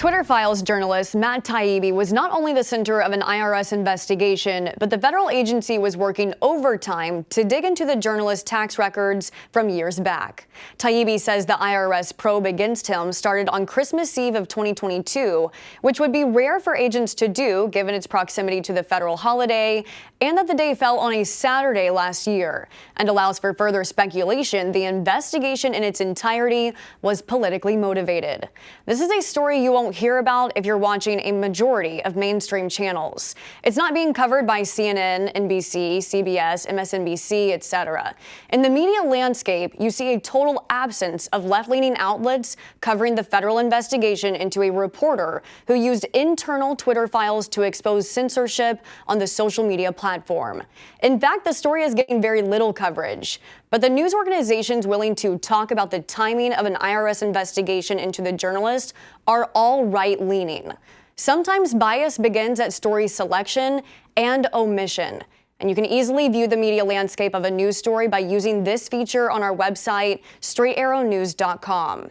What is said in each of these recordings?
Twitter Files journalist Matt Taibbi was not only the center of an IRS investigation, but the federal agency was working overtime to dig into the journalist's tax records from years back. Taibbi says the IRS probe against him started on Christmas Eve of 2022, which would be rare for agents to do given its proximity to the federal holiday and that the day fell on a Saturday last year, and allows for further speculation the investigation in its entirety was politically motivated. This is a story you won't hear about if you're watching a majority of mainstream channels. It's not being covered by CNN, NBC, CBS, MSNBC, etc. In the media landscape, you see a total absence of left-leaning outlets covering the federal investigation into a reporter who used internal Twitter files to expose censorship on the social media platform. In fact, the story is getting very little coverage. But the news organizations willing to talk about the timing of an IRS investigation into the journalist are all right-leaning. Sometimes bias begins at story selection and omission. And you can easily view the media landscape of a news story by using this feature on our website, straightarrownews.com.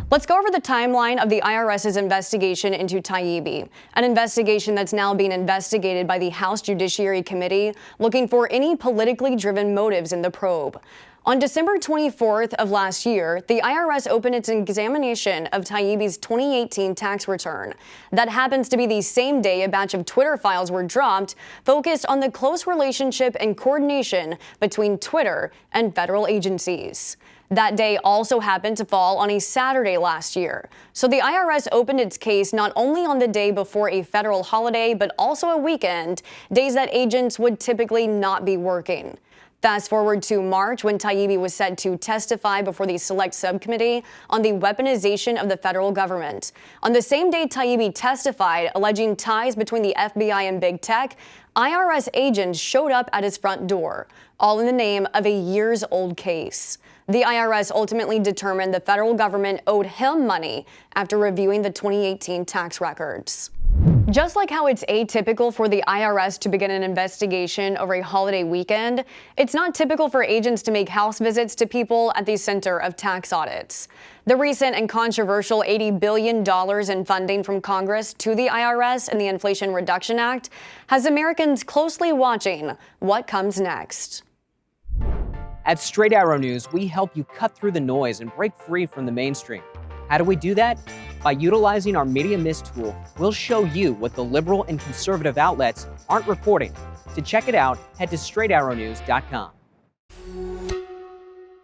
Let's go over the timeline of the IRS's investigation into Taibbi, an investigation that's now being investigated by the House Judiciary Committee, looking for any politically driven motives in the probe. On December 24th of last year, the IRS opened its examination of Taibbi's 2018 tax return. That happens to be the same day a batch of Twitter files were dropped, focused on the close relationship and coordination between Twitter and federal agencies. That day also happened to fall on a Saturday last year. So the IRS opened its case not only on the day before a federal holiday, but also a weekend, days that agents would typically not be working. Fast forward to March, when Taibbi was set to testify before the Select Subcommittee on the weaponization of the federal government. On the same day Taibbi testified, alleging ties between the FBI and big tech, IRS agents showed up at his front door, all in the name of a years-old case. The IRS ultimately determined the federal government owed him money after reviewing the 2018 tax records. Just like how it's atypical for the IRS to begin an investigation over a holiday weekend, it's not typical for agents to make house visits to people at the center of tax audits. The recent and controversial $80 billion in funding from Congress to the IRS and the Inflation Reduction Act has Americans closely watching what comes next. At Straight Arrow News, we help you cut through the noise and break free from the mainstream. How do we do that? By utilizing our Media Mist tool, we'll show you what the liberal and conservative outlets aren't reporting. To check it out, head to straightarrownews.com.